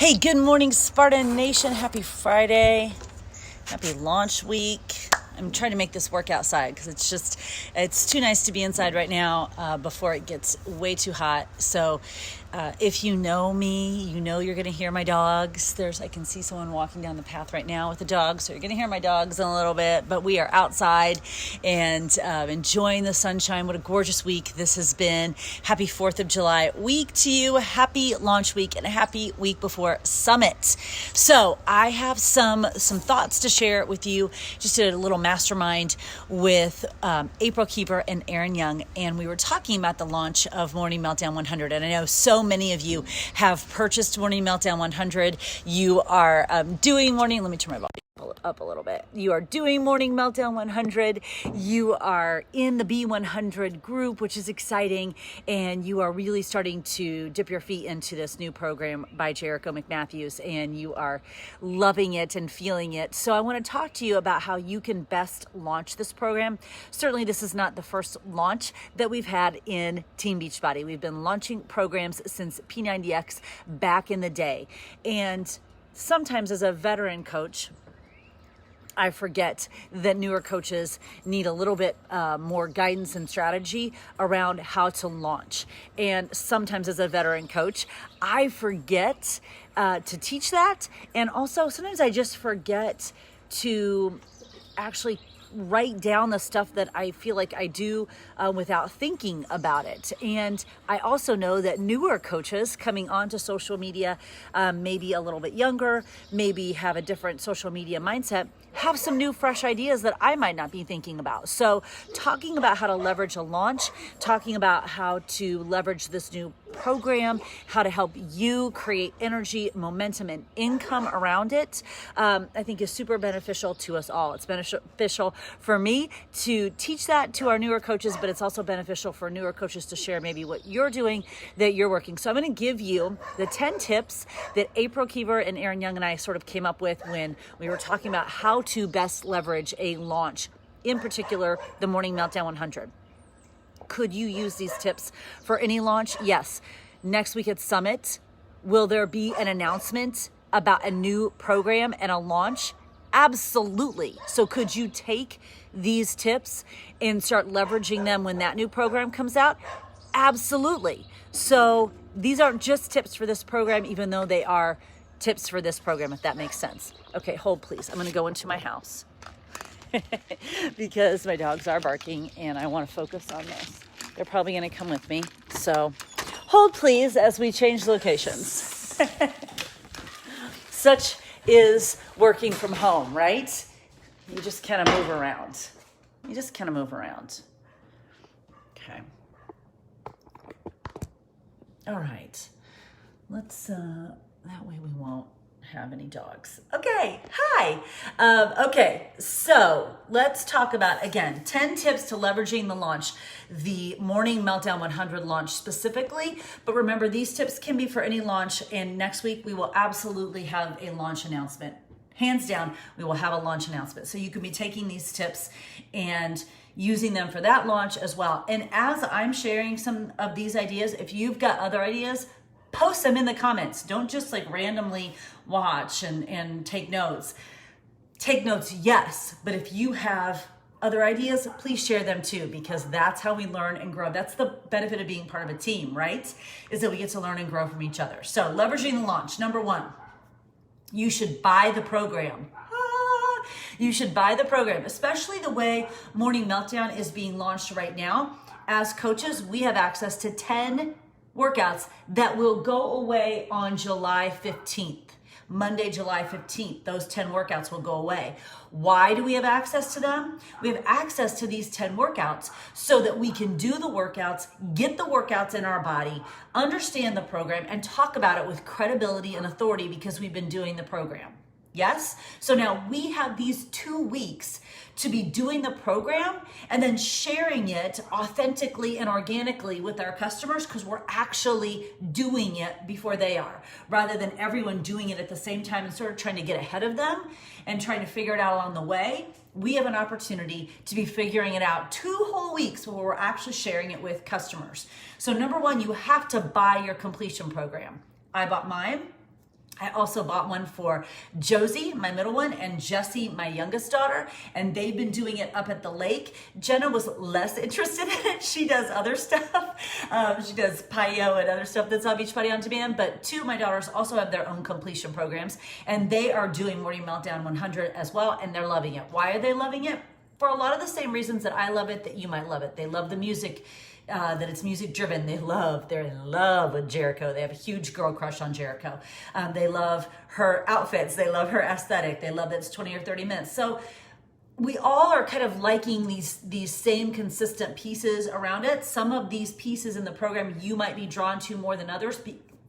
Hey, good morning, Spartan Nation. Happy Friday. Happy launch week. I'm trying to make this work outside because it's too nice to be inside right now before it gets way too hot. So if you know me, you know you're going to hear my dogs. I can see someone walking down the path right now with a dog, so you're going to hear my dogs in a little bit. But we are outside and enjoying the sunshine. What a gorgeous week this has been. Happy 4th of July week to you. Happy launch week and a happy week before Summit. So I have some thoughts to share with you. Just did a little mastermind with April Keeper and Aaron Young, and we were talking about the launch of Morning Meltdown 100. And I know so many of you have purchased Morning Meltdown 100. You are doing morning. Let me turn my volume up a little bit. You are doing Morning Meltdown 100. You are in the B100 group, which is exciting, and you are really starting to dip your feet into this new program by Jericho McMatthews, and you are loving it and feeling it. So I want to talk to you about how you can best launch this program. Certainly, this is not the first launch that we've had in Team Beachbody. We've been launching programs since P90X back in the day, and sometimes as a veteran coach, I forget that newer coaches need a little bit more guidance and strategy around how to launch. And sometimes as a veteran coach, I forget to teach that. And also sometimes I just forget to actually write down the stuff that I feel like I do without thinking about it. And I also know that newer coaches coming onto social media, maybe a little bit younger, maybe have a different social media mindset, have some new fresh ideas that I might not be thinking about. So talking about how to leverage a launch, talking about how to leverage this new program, how to help you create energy, momentum, and income around it, I think is super beneficial to us all. It's beneficial for me to teach that to our newer coaches, but it's also beneficial for newer coaches to share maybe what you're doing that you're working. So I'm going to give you the 10 tips that April Keever and Aaron Young and I sort of came up with when we were talking about how to best leverage a launch, in particular, the Morning Meltdown 100. Could you use these tips for any launch? Yes. Next week at Summit, will there be an announcement about a new program and a launch? Absolutely. So could you take these tips and start leveraging them when that new program comes out? Absolutely. So these aren't just tips for this program, even though they are tips for this program, if that makes sense. Okay, hold please. I'm going to go into my house because my dogs are barking and I want to focus on this. They're probably going to come with me. So hold please as we change locations. Such is working from home, right? You just kind of move around. Okay. All right. Let's, that way we won't have any dogs. Okay, hi. Okay, so let's talk about, again, 10 tips to leveraging the launch, the Morning Meltdown 100 launch specifically. But remember, these tips can be for any launch, and next week we will absolutely have a launch announcement. Hands down, we will have a launch announcement. So you can be taking these tips and using them for that launch as well. And as I'm sharing some of these ideas, if you've got other ideas, post them in the comments. Don't just like randomly watch and take notes. Take notes, yes, but if you have other ideas, please share them too, because that's how we learn and grow. That's the benefit of being part of a team, right? Is that we get to learn and grow from each other. So leveraging the launch, number one, you should buy the program. You should buy the program, especially the way Morning Meltdown is being launched right now. As coaches, we have access to 10 workouts that will go away on July 15th. Monday, July 15th, those 10 workouts will go away. Why do we have access to them? We have access to these 10 workouts so that we can do the workouts, get the workouts in our body, understand the program, and talk about it with credibility and authority because we've been doing the program. Yes? So now we have these 2 weeks to be doing the program and then sharing it authentically and organically with our customers because we're actually doing it before they are, rather than everyone doing it at the same time and sort of trying to get ahead of them and trying to figure it out along the way. We have an opportunity to be figuring it out 2 whole weeks before we're actually sharing it with customers. So number one, you have to buy your completion program. I bought mine. I also bought one for Josie, my middle one, and Jessie, my youngest daughter, and they've been doing it up at the lake. Jenna was less interested in it. She does other stuff. She does Paio and other stuff that's on Beachbody On Demand, but two of my daughters also have their own completion programs, and they are doing Morning Meltdown 100 as well, and they're loving it. Why are they loving it? For a lot of the same reasons that I love it, that you might love it. They love the music, that it's music driven. They're in love with Jericho. They have a huge girl crush on Jericho. They love her outfits. They love her aesthetic. They love that it's 20 or 30 minutes. So we all are kind of liking these same consistent pieces around it. Some of these pieces in the program you might be drawn to more than others.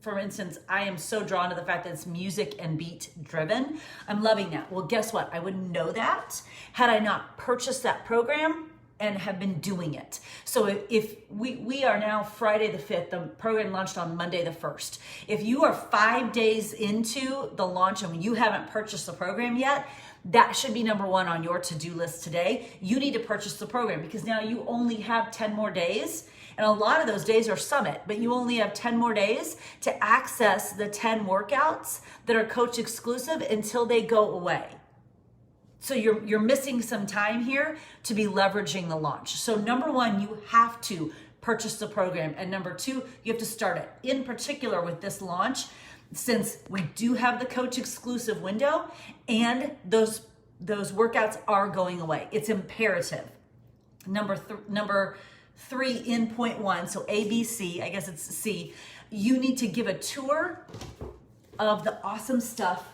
For instance, I am so drawn to the fact that it's music and beat driven. I'm loving that. Well, guess what? I wouldn't know that had I not purchased that program and have been doing it. So if we are now Friday the 5th, the program launched on Monday the 1st. If you are 5 days into the launch and you haven't purchased the program yet, that should be number one on your to-do list today. You need to purchase the program because now you only have 10 more days. And a lot of those days are summit, but you only have 10 more days to access the 10 workouts that are coach exclusive until they go away. So you're missing some time here to be leveraging the launch. So number one, you have to purchase the program. And number two, you have to start it. In particular with this launch, since we do have the coach exclusive window and those workouts are going away. It's imperative. Number three in point one, so ABC, I guess it's C, you need to give a tour of the awesome stuff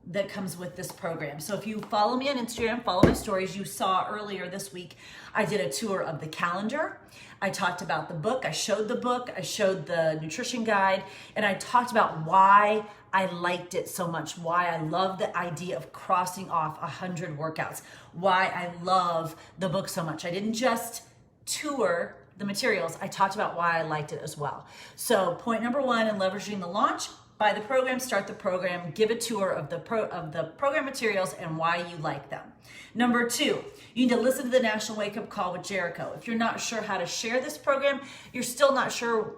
that comes with this program. So if you follow me on Instagram, follow my stories, you saw earlier this week, I did a tour of the calendar. I talked about the book. I showed the book. I showed the nutrition guide. And I talked about why I liked it so much, why I love the idea of crossing off 100 workouts, why I love the book so much. I didn't just tour the materials. I talked about why I liked it as well. So point number one in leveraging the launch, buy the program, start the program, give a tour of the program materials and why you like them. Number two, you need to listen to the National Wake Up Call with Jericho. If you're not sure how to share this program, you're still not sure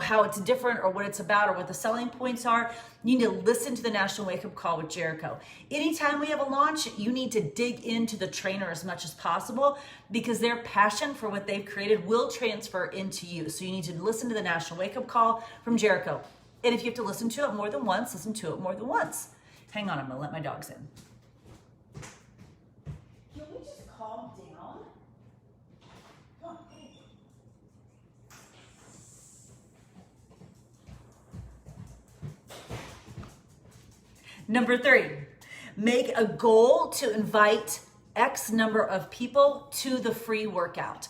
how it's different or what it's about or what the selling points are, you need to listen to the National Wake Up Call with Jericho. Anytime we have a launch, you need to dig into the trainer as much as possible because their passion for what they've created will transfer into you. So you need to listen to the National Wake Up Call from Jericho. And if you have to listen to it more than once, listen to it more than once. Hang on, I'm gonna let my dogs in. Can we just calm down? Come on, hey. Number three, make a goal to invite X number of people to the free workout.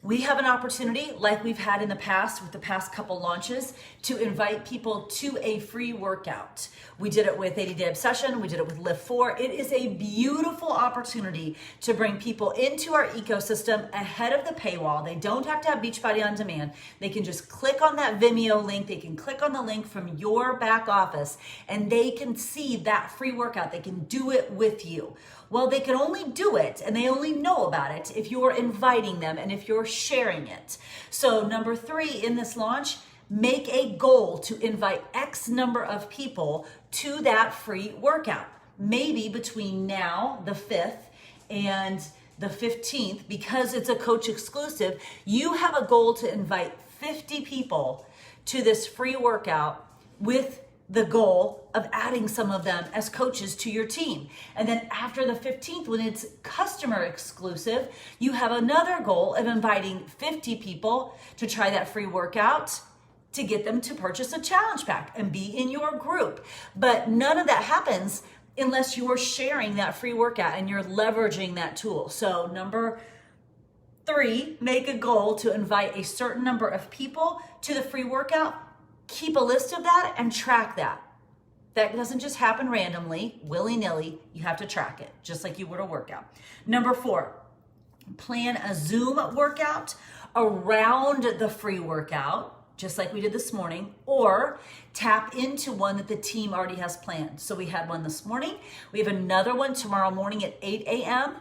We have an opportunity, like we've had in the past with the past couple launches, to invite people to a free workout. We did it with 80 Day Obsession. We did it with Lift 4. It is a beautiful opportunity to bring people into our ecosystem ahead of the paywall. They don't have to have Beachbody On Demand. They can just click on that Vimeo link. They can click on the link from your back office and they can see that free workout. They can do it with you. Well, they can only do it and they only know about it if you're inviting them and if you're sharing it. So number three in this launch, make a goal to invite X number of people to that free workout. Maybe between now, the 5th, and the 15th, because it's a coach exclusive, you have a goal to invite 50 people to this free workout with the goal of adding some of them as coaches to your team. And then after the 15th, when it's customer exclusive, you have another goal of inviting 50 people to try that free workout to get them to purchase a challenge pack and be in your group. But none of that happens unless you're sharing that free workout and you're leveraging that tool. So number three, make a goal to invite a certain number of people to the free workout. Keep a list of that and track that. That doesn't just happen randomly, willy-nilly. You have to track it, just like you would a workout. Number four, plan a Zoom workout around the free workout, just like we did this morning, or tap into one that the team already has planned. So we had one this morning. We have another one tomorrow morning at 8 a.m.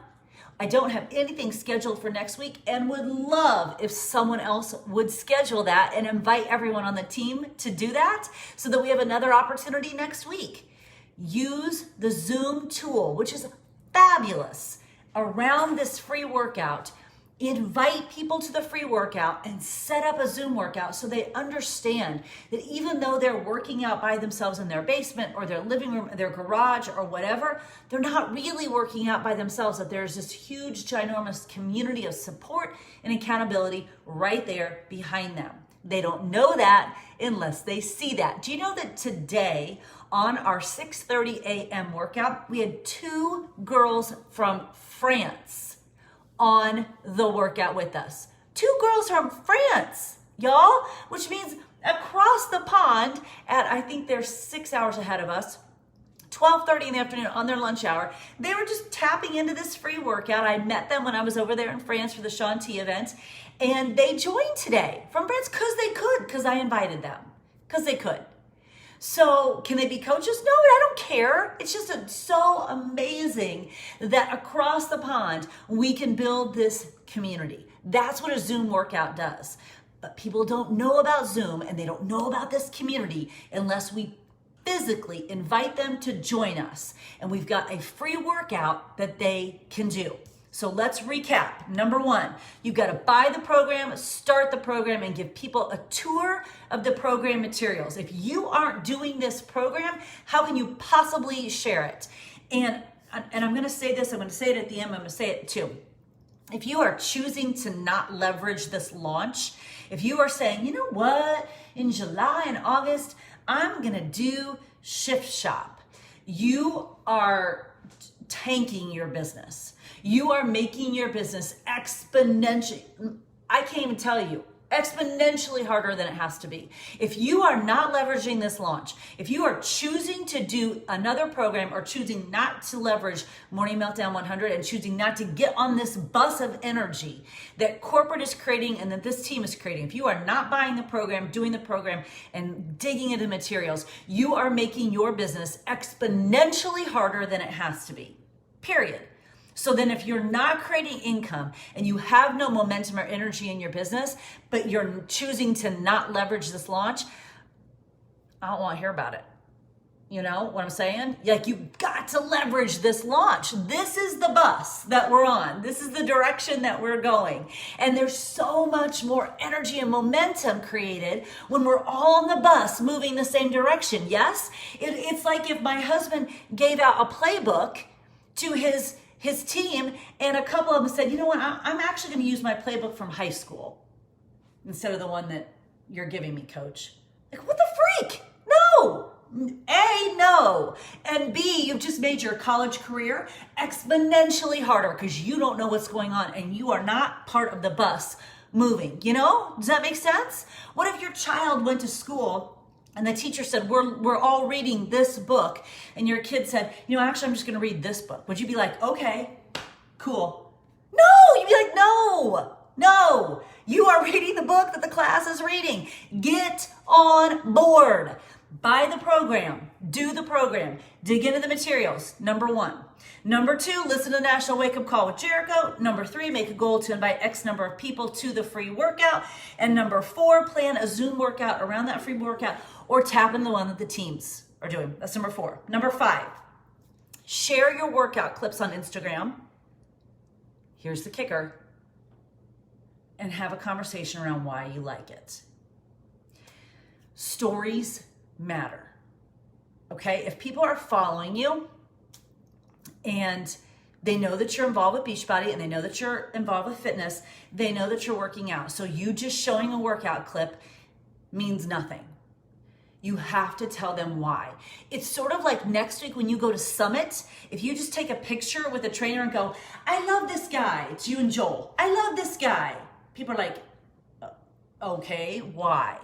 I don't have anything scheduled for next week and would love if someone else would schedule that and invite everyone on the team to do that so that we have another opportunity next week. Use the Zoom tool, which is fabulous, around this free workout. Invite people to the free workout and set up a Zoom workout so they understand that even though they're working out by themselves in their basement or their living room, their garage or whatever, they're not really working out by themselves, that there's this huge, ginormous community of support and accountability right there behind them. They don't know that unless they see that. Do you know that today on our 6:30 a.m. workout, we had 2 girls from France on the workout with us. 2 girls from France, y'all, which means across the pond at, I think they're 6 hours ahead of us, 12:30 in the afternoon on their lunch hour. They were just tapping into this free workout. I met them when I was over there in France for the Shanti event, and they joined today from France because I invited them, because they could. So can they be coaches? No, I don't care. It's just so amazing that across the pond, we can build this community. That's what a Zoom workout does. But people don't know about Zoom and they don't know about this community unless we physically invite them to join us. And we've got a free workout that they can do. So let's recap. Number 1, you've got to buy the program, start the program, and give people a tour of the program materials. If you aren't doing this program, how can you possibly share it? And I'm going to say this, I'm going to say it at the end, I'm going to say it too. If you are choosing to not leverage this launch, if you are saying, you know what, in July and August, I'm going to do Shift Shop, you are tanking your business. You are making your business exponentially, I can't even tell you, exponentially harder than it has to be. If you are not leveraging this launch, if you are choosing to do another program or choosing not to leverage Morning Meltdown 100 and choosing not to get on this bus of energy that corporate is creating and that this team is creating, if you are not buying the program, doing the program, and digging into materials, you are making your business exponentially harder than it has to be, period. So then if you're not creating income and you have no momentum or energy in your business, but you're choosing to not leverage this launch, I don't want to hear about it. You know what I'm saying? Like, you've got to leverage this launch. This is the bus that we're on. This is the direction that we're going. And there's so much more energy and momentum created when we're all on the bus moving the same direction. Yes? It's like if my husband gave out a playbook to his team, and a couple of them said, you know what, I'm actually going to use my playbook from high school instead of the one that you're giving me, coach. Like, what the freak? No. A, no. And B, you've just made your college career exponentially harder because you don't know what's going on and you are not part of the bus moving. You know? Does that make sense? What if your child went to school and the teacher said, we're all reading this book, and your kid said, you know, actually, I'm just going to read this book. Would you be like, okay, cool? No, you'd be like, no, you are reading the book that the class is reading. Get on board. Buy the program. Do the program. Dig into the materials. Number 1. Number 2, listen to National Wake Up Call with Jericho. Number 3, make a goal to invite X number of people to the free workout. And number 4, plan a Zoom workout around that free workout or tap in the one that the teams are doing. That's number 4. Number 5, share your workout clips on Instagram. Here's the kicker. And have a conversation around why you like it. Stories matter. Okay? If people are following you, and they know that you're involved with Beachbody and they know that you're involved with fitness, they know that you're working out. So you just showing a workout clip means nothing. You have to tell them why. It's sort of like next week when you go to Summit, if you just take a picture with a trainer and go, I love this guy. It's you and Joel. I love this guy. People are like, okay, why?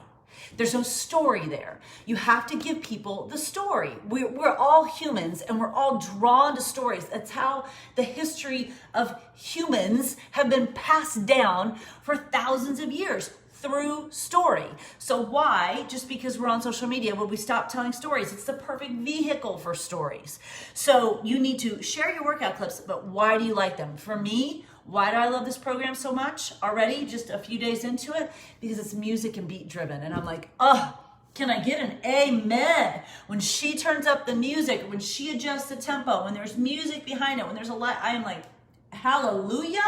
There's no story there. You have to give people the story. We're all humans and we're all drawn to stories. That's how the history of humans have been passed down for thousands of years, through story. So why, just because we're on social media, would we stop telling stories? It's the perfect vehicle for stories. So you need to share your workout clips, but why do you like them? For me, why do I love this program so much already, just a few days into it? Because it's music and beat driven. And I'm like, oh, can I get an amen? When she turns up the music, when she adjusts the tempo, when there's music behind it, when there's a light, I am like, hallelujah.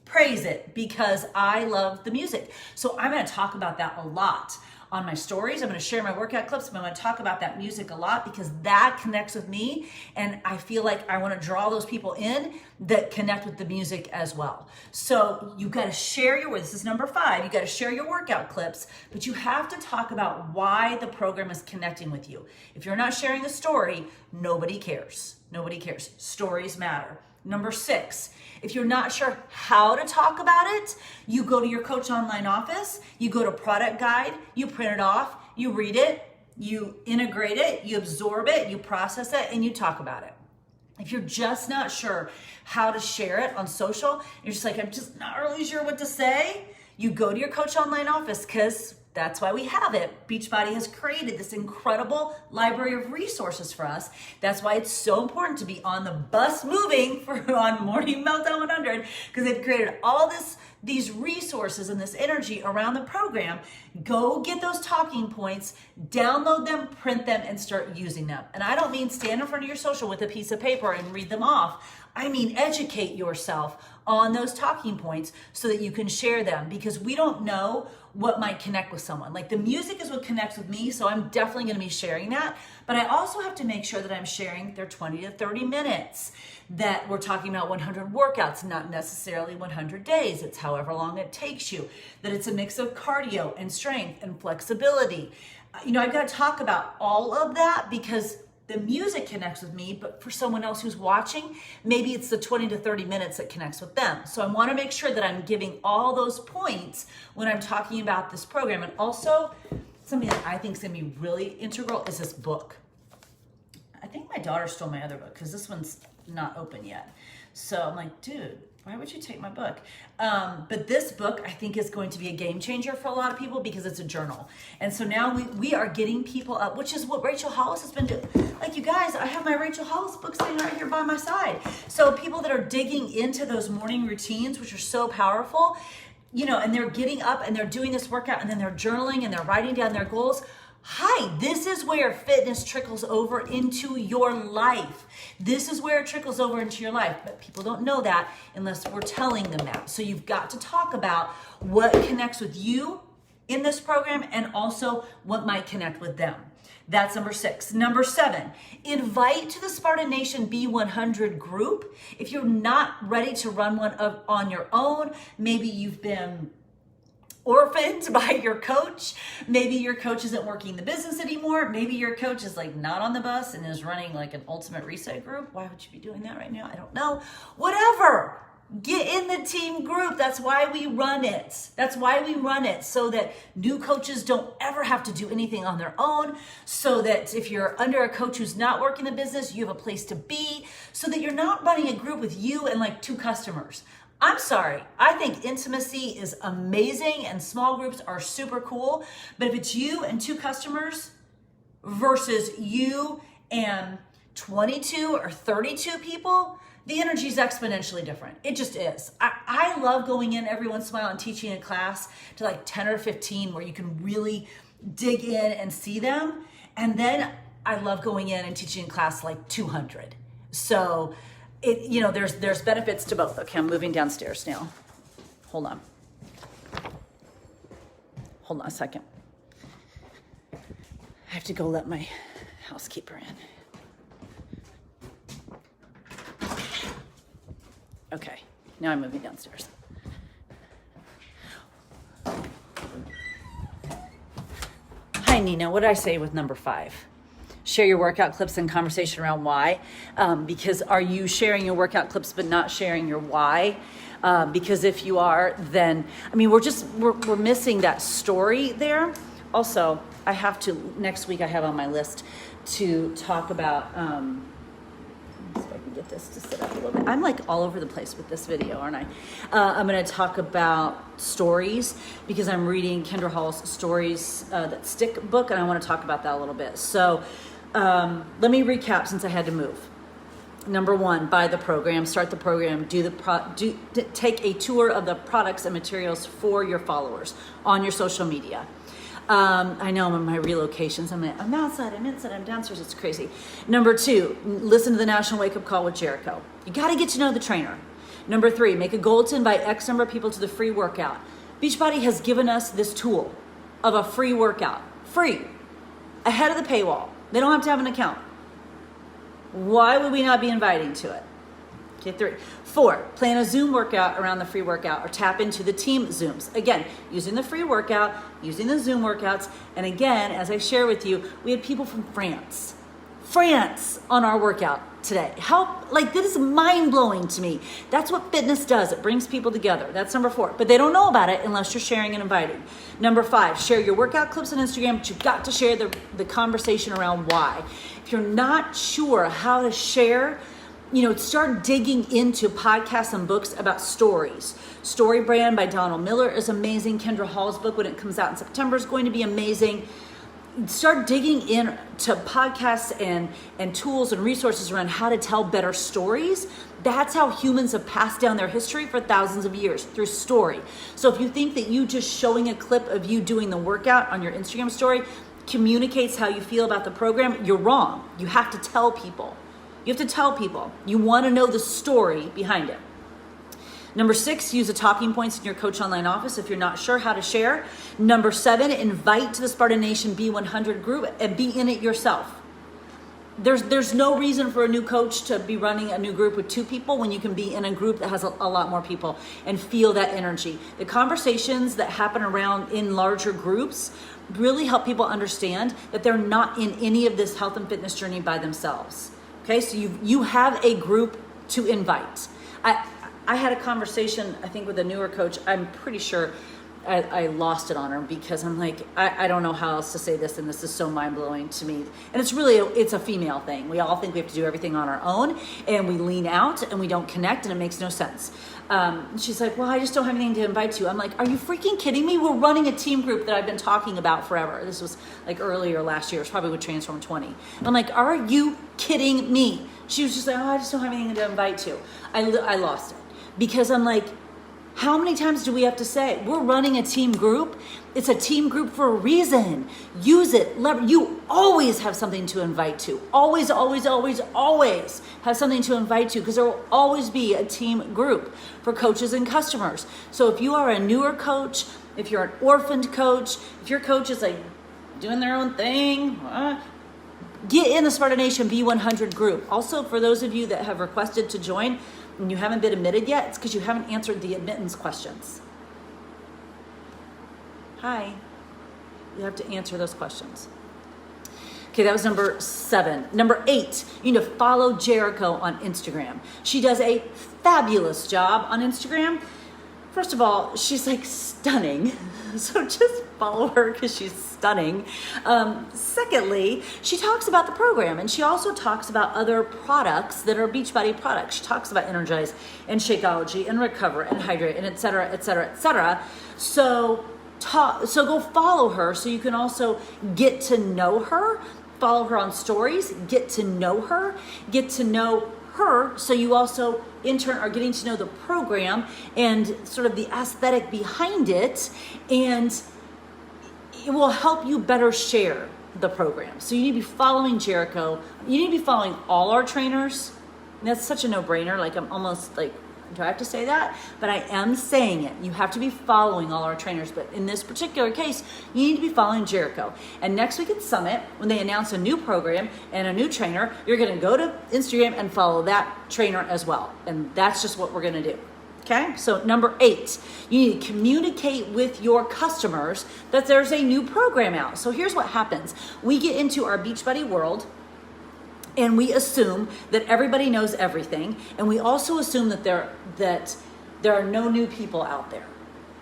Praise it, because I love the music. So I'm going to talk about that a lot on my stories. I'm going to share my workout clips, but I'm going to talk about that music a lot because that connects with me. And I feel like I want to draw those people in that connect with the music as well. So you got to share this is number 5. You got to share your workout clips, but you have to talk about why the program is connecting with you. If you're not sharing the story, nobody cares. Nobody cares. Stories matter. Number 6, if you're not sure how to talk about it, you go to your Coach Online office, you go to product guide, you print it off, you read it, you integrate it, you absorb it, you process it, and you talk about it. If you're just not sure how to share it on social, you're just like, I'm just not really sure what to say, you go to your Coach Online office because that's why we have it. Beachbody has created this incredible library of resources for us. That's why it's so important to be on the bus moving on Morning Meltdown 100, because they've created all these resources and this energy around the program. Go get those talking points, download them, print them, and start using them. And I don't mean stand in front of your social with a piece of paper and read them off. I mean educate yourself on those talking points so that you can share them, because we don't know what might connect with someone. Like the music is what connects with me, so I'm definitely going to be sharing that. But I also have to make sure that I'm sharing their 20 to 30 minutes, that we're talking about 100 workouts, not necessarily 100 days. It's however long it takes you, that it's a mix of cardio and strength and flexibility. I've got to talk about all of that because the music connects with me, but for someone else who's watching, maybe it's the 20 to 30 minutes that connects with them. So I want to make sure that I'm giving all those points when I'm talking about this program. And also, something that I think is going to be really integral is this book. I think my daughter stole my other book because this one's not open yet. So I'm like, dude, why would you take my book? But this book, I think, is going to be a game changer for a lot of people because it's a journal. And so now we are getting people up, which is what Rachel Hollis has been doing. Like, you guys, I have my Rachel Hollis book sitting right here by my side. So people that are digging into those morning routines, which are so powerful, and they're getting up and they're doing this workout and then they're journaling and they're writing down their goals. Hi, this is where fitness trickles over into your life. This is where it trickles over into your life, but people don't know that unless we're telling them that. So you've got to talk about what connects with you in this program and also what might connect with them. That's number 6. Number 7, invite to the Spartan Nation B100 group. If you're not ready to run one on your own, maybe you've been orphaned by your coach. Maybe your coach isn't working the business anymore. Maybe your coach is like not on the bus and is running like an ultimate reset group. Why would you be doing that right now? I don't know. Whatever. Get in the team group. That's why we run it. That's why we run it, so that new coaches don't ever have to do anything on their own, so that if you're under a coach who's not working the business, you have a place to be, so that you're not running a group with you and like 2 customers. I'm sorry, I think intimacy is amazing and small groups are super cool, but if it's you and 2 customers versus you and 22 or 32 people, the energy is exponentially different. It just is. I love going in every once in a while and teaching a class to like 10 or 15 where you can really dig in and see them. And then I love going in and teaching a class like 200. So there's benefits to both. Okay, I'm moving downstairs now. Hold on a second. I have to go let my housekeeper in. Okay, now I'm moving downstairs. Hi, Nina. What did I say with number 5? Share your workout clips and conversation around why. Because are you sharing your workout clips but not sharing your why? Because if you are, then, we're missing that story there. Also, next week I have on my list to talk about, me get this to sit up a little bit. I'm like all over the place with this video, aren't I? I'm going to talk about stories because I'm reading Kendra Hall's Stories That Stick book, and I want to talk about that a little bit. So let me recap since I had to move. Number one, buy the program, start the program, take a tour of the products and materials for your followers on your social media. I know I'm in my relocations. I'm outside, I'm inside, I'm downstairs. It's crazy. Number two, listen to the National Wake Up Call with Jericho. You got to get to know the trainer. Number three, make a goal to invite X number of people to the free workout. Beachbody has given us this tool of a free workout. Free. Ahead of the paywall. They don't have to have an account. Why would we not be inviting to it? Okay, 3. 4, plan a Zoom workout around the free workout or tap into the team Zooms. Again, using the free workout, using the Zoom workouts. And again, as I share with you, we had people from France on our workout today. This is mind blowing to me. That's what fitness does. It brings people together. That's number 4. But they don't know about it unless you're sharing and inviting. Number 5, share your workout clips on Instagram, but you've got to share the conversation around why. If you're not sure how to share, start digging into podcasts and books about stories. Story Brand by Donald Miller is amazing. Kendra Hall's book, when it comes out in September, is going to be amazing. Start digging into podcasts and tools and resources around how to tell better stories. That's how humans have passed down their history for thousands of years, through story. So if you think that you just showing a clip of you doing the workout on your Instagram story communicates how you feel about the program, you're wrong. You have to tell people. You have to tell people. You want to know the story behind it. Number 6, use the talking points in your Coach Online office if you're not sure how to share. Number 7, invite to the Spartan Nation B100 group and be in it yourself. There's no reason for a new coach to be running a new group with 2 people when you can be in a group that has a lot more people and feel that energy. The conversations that happen around in larger groups really help people understand that they're not in any of this health and fitness journey by themselves. Okay, so you have a group to invite. I had a conversation, I think, with a newer coach. I'm pretty sure I lost it on her because I'm like, I don't know how else to say this, and this is so mind-blowing to me. And it's a female thing. We all think we have to do everything on our own, and we lean out, and we don't connect, and it makes no sense. She's like, well, I just don't have anything to invite you. I'm like, are you freaking kidding me? We're running a team group that I've been talking about forever. This was like earlier last year. It's probably with Transform 20. And I'm like, are you kidding me? She was just like, oh, I just don't have anything to invite you. I lost it because I'm like, how many times do we have to say we're running a team group? It's a team group for a reason. Use it. You always have something to invite to. Always, always, always, always have something to invite to, because there will always be a team group for coaches and customers. So if you are a newer coach, if you're an orphaned coach, if your coach is like doing their own thing, get in the Spartan Nation B100 group. Also, for those of you that have requested to join and you haven't been admitted yet, it's because you haven't answered the admittance questions. Hi. You have to answer those questions. Okay, that was number 7. Number 8, you need to follow Jericho on Instagram. She does a fabulous job on Instagram. First of all, she's like stunning. So just follow her because she's stunning. Secondly, she talks about the program, and she also talks about other products that are Beachbody products. She talks about Energize and Shakeology and Recover and Hydrate and et cetera, et cetera, et cetera. So go follow her so you can also get to know her. Follow her on stories, get to know her so you also in turn are getting to know the program and sort of the aesthetic behind it, and it will help you better share the program. So you need to be following Jericho. You need to be following all our trainers. And that's such a no-brainer. Like, I'm almost like, do I have to say that? But I am saying it. You have to be following all our trainers. But in this particular case, you need to be following Jericho. And next week at Summit, when they announce a new program and a new trainer, you're going to go to Instagram and follow that trainer as well. And that's just what we're going to do. Okay? So number 8, you need to communicate with your customers that there's a new program out. So here's what happens. We get into our Beachbody world, and we assume that everybody knows everything, and we also assume that there are no new people out there.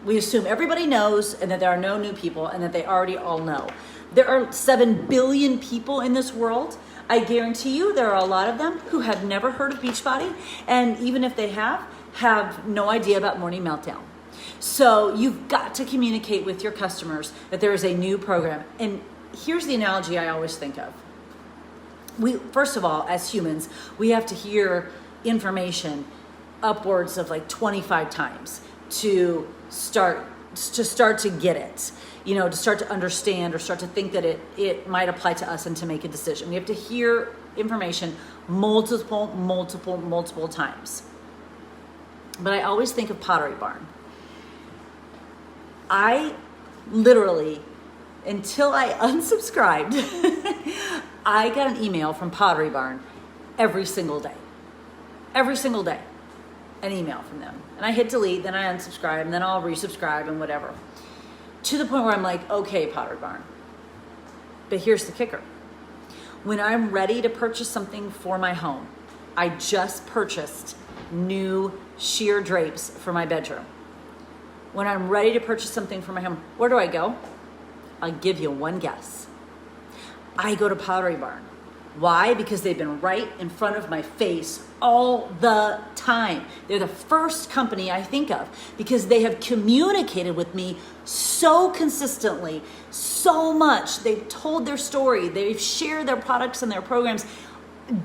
We assume everybody knows and that there are no new people and that they already all know. There are 7 billion people in this world. I guarantee you there are a lot of them who have never heard of Beachbody, and even if they have no idea about Morning Meltdown. So you've got to communicate with your customers that there is a new program. And here's the analogy I always think of. First of all, as humans, we have to hear information upwards of like 25 times to start to get it, to start to understand or start to think that it might apply to us and to make a decision. We have to hear information multiple times. But I always think of Pottery Barn. I literally, until I unsubscribed, I got an email from Pottery Barn every single day. Every single day, an email from them. And I hit delete, then I unsubscribe, and then I'll resubscribe and whatever. To the point where I'm like, okay, Pottery Barn. But here's the kicker. When I'm ready to purchase something for my home, I just purchased new sheer drapes for my bedroom. When I'm ready to purchase something for my home, where do I go? I'll give you one guess. I go to Pottery Barn. Why? Because they've been right in front of my face all the time. They're the first company I think of because they have communicated with me so consistently, so much. They've told their story. They've shared their products and their programs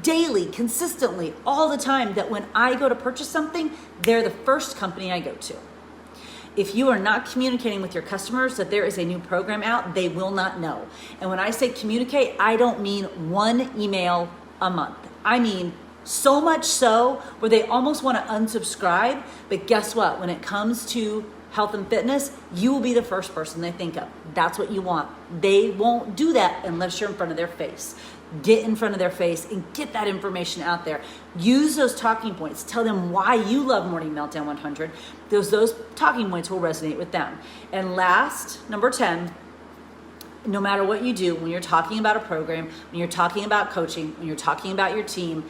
daily, consistently, all the time, that when I go to purchase something, they're the first company I go to. If you are not communicating with your customers that there is a new program out, they will not know. And when I say communicate, I don't mean one email a month. I mean so much so where they almost want to unsubscribe. But guess what? When it comes to health and fitness, you will be the first person they think of. That's what you want. They won't do that unless you're in front of their face. Get in front of their face and get that information out there. Use those talking points. Tell them why you love Morning Meltdown 100. Those talking points will resonate with them. And last, number 10, no matter what you do, when you're talking about a program, when you're talking about coaching, when you're talking about your team,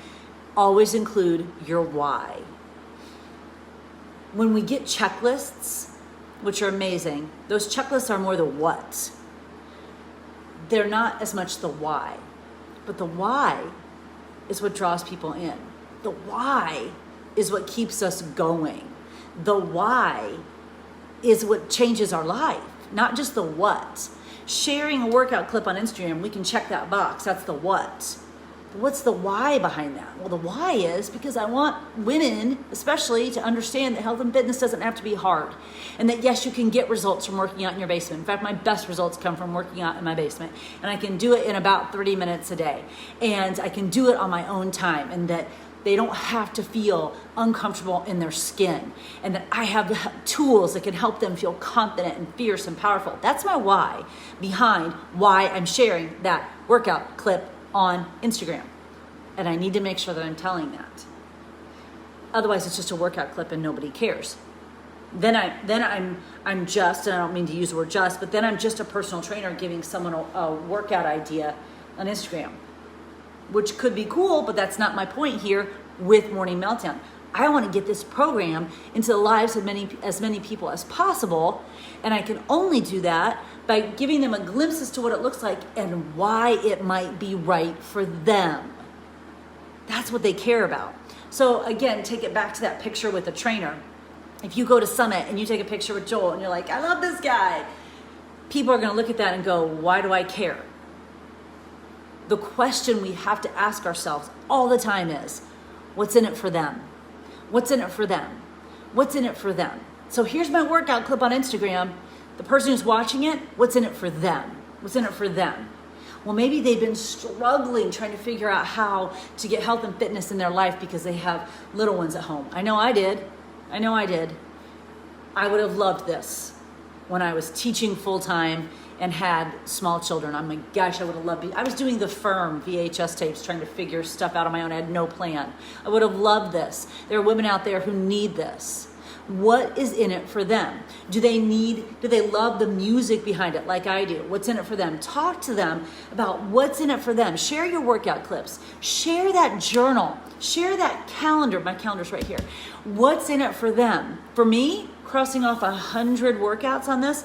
always include your why. When we get checklists, which are amazing, those checklists are more the what. They're not as much the why. But the why is what draws people in. The why is what keeps us going. The why is what changes our life, not just the what. Sharing a workout clip on Instagram, we can check that box. That's the what. But what's the why behind that? Well, the why is because I want women, especially, to understand that health and fitness doesn't have to be hard. And that, yes, you can get results from working out in your basement. In fact, my best results come from working out in my basement. And I can do it in about 30 minutes a day. And I can do it on my own time. And that they don't have to feel uncomfortable in their skin. And that I have tools that can help them feel confident and fierce and powerful. That's my why behind why I'm sharing that workout clip on Instagram. And I need to make sure that I'm telling that. Otherwise, it's just a workout clip and nobody cares. Then I'm just, and I don't mean to use the word just, but then I'm just a personal trainer giving someone a workout idea on Instagram, which could be cool, but that's not my point here with Morning Meltdown. I want to get this program into the lives of as many people as possible, and I can only do that by giving them a glimpse as to what it looks like and why it might be right for them. That's what they care about. So again, take it back to that picture with the trainer. If you go to Summit and you take a picture with Joel and you're like, I love this guy, people are going to look at that and go, why do I care? The question we have to ask ourselves all the time is, what's in it for them? What's in it for them? What's in it for them? So here's my workout clip on Instagram. The person who's watching it, what's in it for them? What's in it for them? Well, maybe they've been struggling trying to figure out how to get health and fitness in their life because they have little ones at home. I know I did. I would have loved this when I was teaching full-time and had small children. Oh my gosh, I would have loved it. I was doing the Firm VHS tapes, trying to figure stuff out on my own. I had no plan. I would have loved this. There are women out there who need this. What is in it for them? Do they love the music behind it like I do? What's in it for them? Talk to them about what's in it for them. Share your workout clips. Share that journal. Share that calendar. My calendar's right here. What's in it for them? For me, crossing off 100 workouts on this,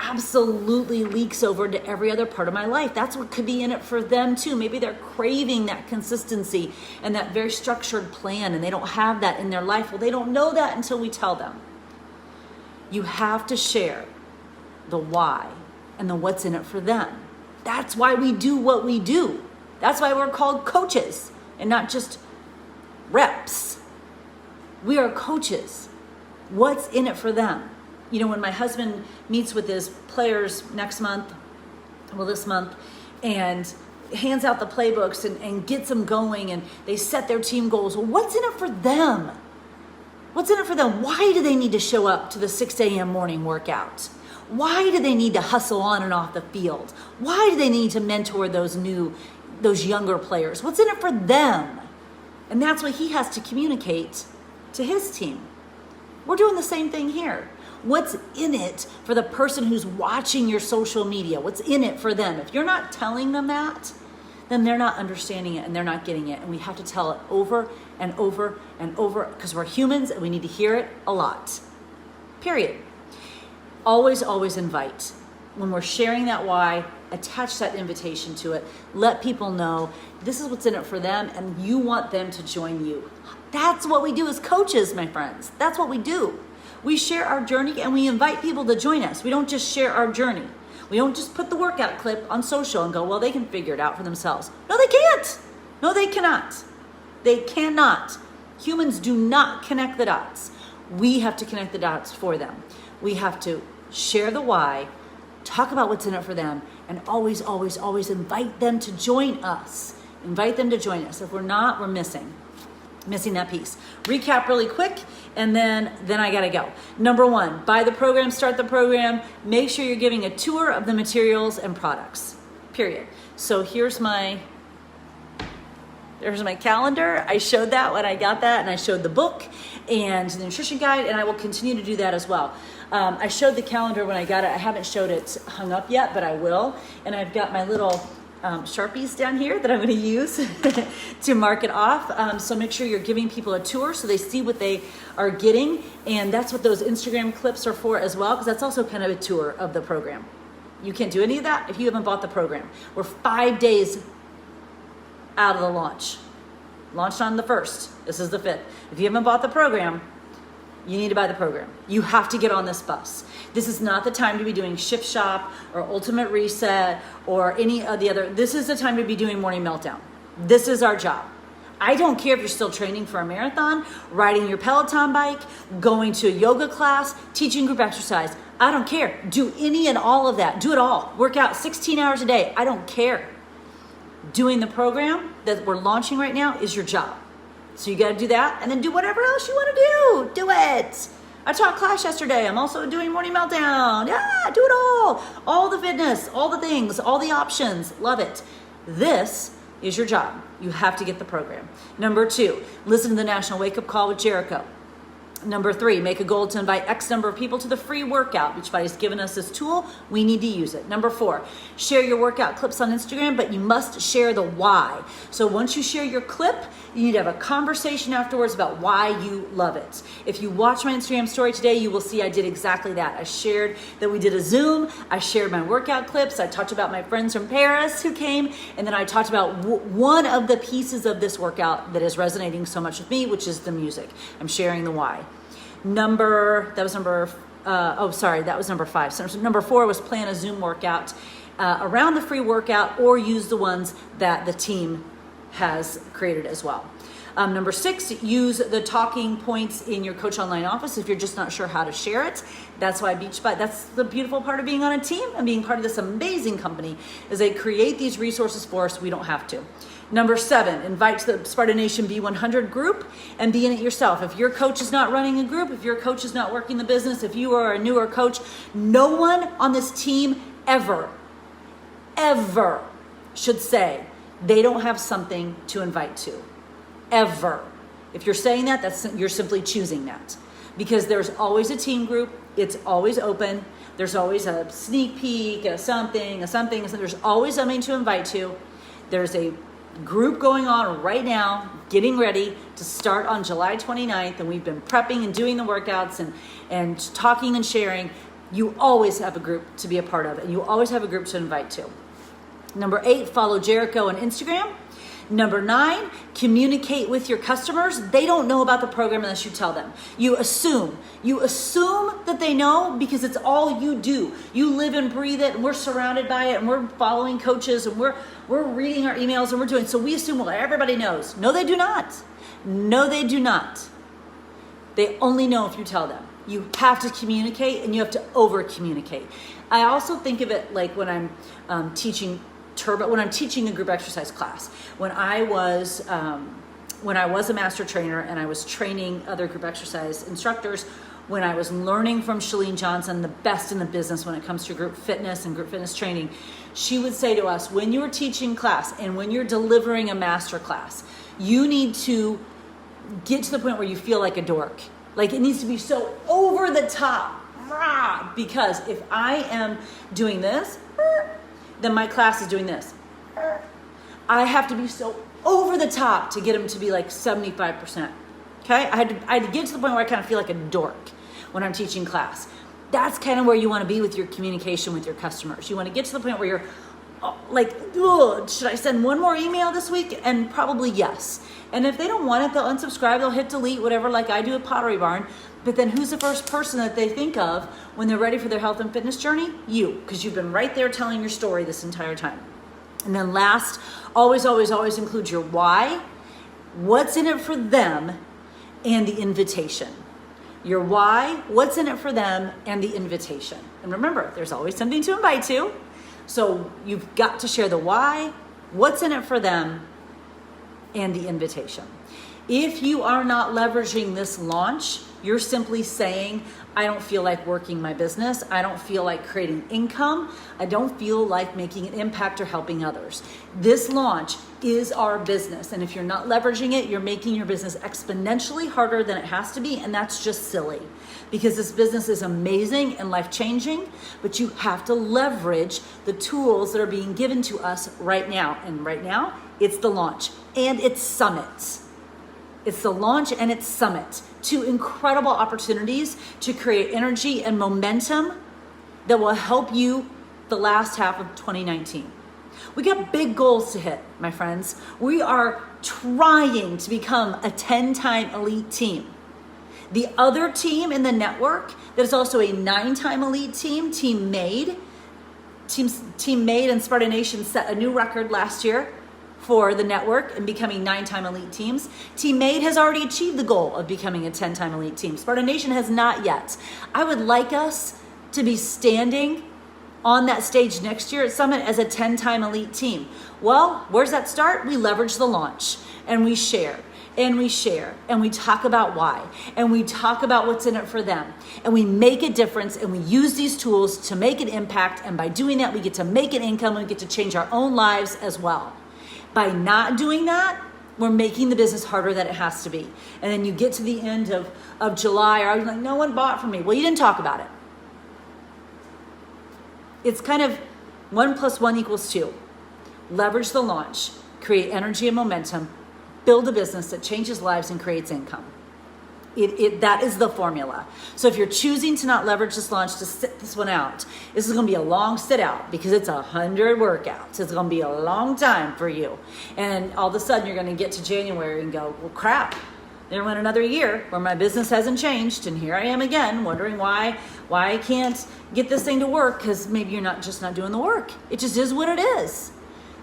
absolutely leaks over into every other part of my life. That's what could be in it for them too. Maybe they're craving that consistency and that very structured plan, and they don't have that in their life. Well, they don't know that until we tell them. You have to share the why and the what's in it for them. That's why we do what we do. That's why we're called coaches and not just reps. We are coaches. What's in it for them? You know, when my husband meets with his players this month, and hands out the playbooks and gets them going, and they set their team goals. Well, what's in it for them? What's in it for them? Why do they need to show up to the 6 a.m. morning workout? Why do they need to hustle on and off the field? Why do they need to mentor those younger players? What's in it for them? And that's what he has to communicate to his team. We're doing the same thing here. What's in it for the person who's watching your social media? What's in it for them? If you're not telling them that, then they're not understanding it and they're not getting it. And we have to tell it over and over and over, because we're humans and we need to hear it a lot. Period. Always, always invite. When we're sharing that why, attach that invitation to it. Let people know this is what's in it for them, and you want them to join you. That's what we do as coaches, my friends. That's what we do. We share our journey and we invite people to join us. We don't just share our journey. We don't just put the workout clip on social and go, well, they can figure it out for themselves. No, they can't. No, they cannot. They cannot. Humans do not connect the dots. We have to connect the dots for them. We have to share the why, talk about what's in it for them, and always, always, always invite them to join us. Invite them to join us. If we're not, we're missing that piece. Recap really quick, and then I gotta go. Number 1, buy the program, start the program. Make sure you're giving a tour of the materials and products, period. So here's my calendar. I showed that when I got that, and I showed the book and the nutrition guide, and I will continue to do that as well. I showed the calendar when I got it. I haven't showed it hung up yet, but I will. And I've got my little Sharpies down here that I'm going to use to mark it off. So make sure you're giving people a tour so they see what they are getting. And that's what those Instagram clips are for as well, because that's also kind of a tour of the program. You can't do any of that if you haven't bought the program. We're 5 days out of the launch. Launched on the 1st. This is the 5th. If you haven't bought the program, you need to buy the program. You have to get on this bus. This is not the time to be doing Shift Shop or Ultimate Reset or any of the other. This is the time to be doing Morning Meltdown. This is our job. I don't care if you're still training for a marathon, riding your Peloton bike, going to a yoga class, teaching group exercise. I don't care. Do any and all of that. Do it all. Work out 16 hours a day. I don't care. Doing the program that we're launching right now is your job. So you got to do that, and then do whatever else you want to do. Do it. I taught class yesterday. I'm also doing Morning Meltdown. Yeah, do it all. All the fitness, all the things, all the options. Love it. This is your job. You have to get the program. Number 2, listen to the National Wake Up Call with Jericho. Number 3, make a goal to invite X number of people to the free workout. Beachbody's given us this tool. We need to use it. Number 4, share your workout clips on Instagram, but you must share the why. So once you share your clip, you need to have a conversation afterwards about why you love it. If you watch my Instagram story today, you will see I did exactly that. I shared that we did a Zoom. I shared my workout clips. I talked about my friends from Paris who came, and then I talked about one of the pieces of this workout that is resonating so much with me, which is the music. I'm sharing the why. That was number 5. So number 4 was plan a Zoom workout around the free workout, or use the ones that the team has created as well. Number 6, use the talking points in your Coach Online office if you're just not sure how to share it. That's why Beachbody, that's the beautiful part of being on a team and being part of this amazing company, is they create these resources for us. We don't have to. Number 7, invite to the Sparta Nation B100 group and be in it yourself. If your coach is not running a group, if your coach is not working the business, if you are a newer coach, no one on this team ever should say they don't have something to invite to. Ever. If you're saying that, you're simply choosing that. Because there's always a team group. It's always open. There's always a sneak peek, a something. There's always something to invite to. There's a group going on right now, getting ready to start on July 29th, and we've been prepping and doing the workouts and talking and sharing. You always have a group to be a part of, and you always have a group to invite to. Number 8, follow Jericho on Instagram. Number 9, communicate with your customers. They don't know about the program unless you tell them. You assume that they know because it's all you do. You live and breathe it, and we're surrounded by it, and we're following coaches, and we're reading our emails, and we're doing. So we assume, well, everybody knows. No, they do not. No, they do not. They only know if you tell them. You have to communicate, and you have to over communicate. I also think of it like when I'm teaching when I'm teaching a group exercise class. When I was a master trainer and I was training other group exercise instructors, when I was learning from Chalene Johnson, the best in the business when it comes to group fitness and group fitness training, she would say to us, when you're teaching class and when you're delivering a master class, you need to get to the point where you feel like a dork. Like it needs to be so over the top. Because if I am doing this, then my class is doing this. I have to be so over the top to get them to be like 75%. Okay? I had to get to the point where I kind of feel like a dork when I'm teaching class. That's kind of where you want to be with your communication with your customers. You want to get to the point where you're like, should I send one more email this week? And probably yes. And if they don't want it, they'll unsubscribe, they'll hit delete, whatever, like I do at Pottery Barn. But then who's the first person that they think of when they're ready for their health and fitness journey? You, because you've been right there telling your story this entire time. And then last, always, always, always include your why, what's in it for them, and the invitation. Your why, what's in it for them, and the invitation. And remember, there's always something to invite to. So you've got to share the why, what's in it for them, and the invitation. If you are not leveraging this launch, you're simply saying, I don't feel like working my business. I don't feel like creating income. I don't feel like making an impact or helping others. This launch is our business. And if you're not leveraging it, you're making your business exponentially harder than it has to be. And that's just silly because this business is amazing and life-changing, but you have to leverage the tools that are being given to us right now. And right now, it's the launch and it's summit. It's the launch and it's summit. 2 incredible opportunities to create energy and momentum that will help you the last half of 2019. We got big goals to hit, my friends. We are trying to become a 10-time elite team. The other team in the network that is also a 9-time elite team, Team Made and Sparta Nation set a new record last year for the network and becoming 9-time elite teams. Team Made has already achieved the goal of becoming a 10-time elite team. Sparta Nation has not yet. I would like us to be standing on that stage next year at Summit as a 10-time elite team. Well, where's that start? We leverage the launch and we share and we share and we talk about why and we talk about what's in it for them and we make a difference and we use these tools to make an impact, and by doing that we get to make an income and we get to change our own lives as well. By not doing that, we're making the business harder than it has to be. And then you get to the end of July, or I was like, no one bought from me. Well, you didn't talk about it. It's kind of 1 + 1 = 2. Leverage the launch, create energy and momentum, build a business that changes lives and creates income. That is the formula. So if you're choosing to not leverage this launch, to sit this one out, this is going to be a long sit out because it's 100 workouts. It's going to be a long time for you. And all of a sudden you're going to get to January and go, well, crap, there went another year where my business hasn't changed. And here I am again wondering why I can't get this thing to work, because maybe you're not doing the work. It just is what it is.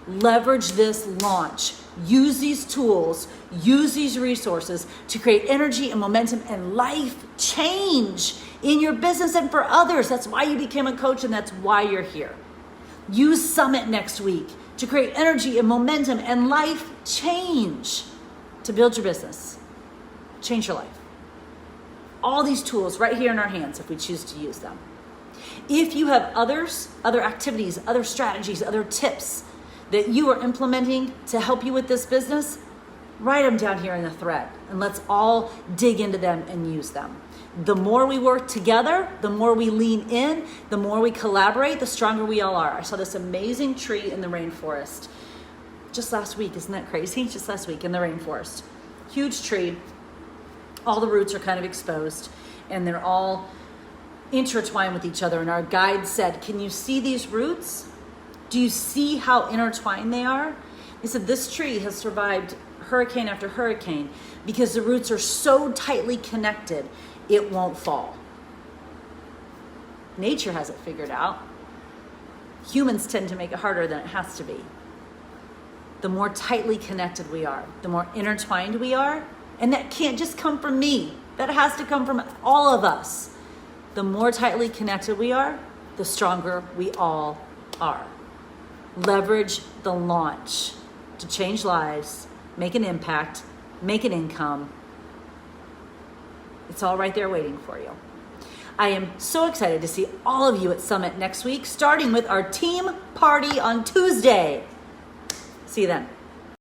Leverage this launch. Use these tools, use these resources to create energy and momentum and life change in your business and for others. That's why you became a coach and that's why you're here. Use Summit next week to create energy and momentum and life change to build your business, change your life. All these tools right here in our hands if we choose to use them. If you have other activities, other strategies, other tips that you are implementing to help you with this business, write them down here in the thread and let's all dig into them and use them. The more we work together, the more we lean in, the more we collaborate, the stronger we all are. I saw this amazing tree in the rainforest just last week. Isn't that crazy? Just last week in the rainforest. Huge tree. All the roots are kind of exposed and they're all intertwine with each other. And our guide said, can you see these roots? Do you see how intertwined they are? He said, this tree has survived hurricane after hurricane because the roots are so tightly connected, it won't fall. Nature has it figured out. Humans tend to make it harder than it has to be. The more tightly connected we are, the more intertwined we are, and that can't just come from me. That has to come from all of us. The more tightly connected we are, the stronger we all are. Leverage the launch to change lives, make an impact, make an income. It's all right there waiting for you. I am so excited to see all of you at Summit next week, starting with our team party on Tuesday. See you then.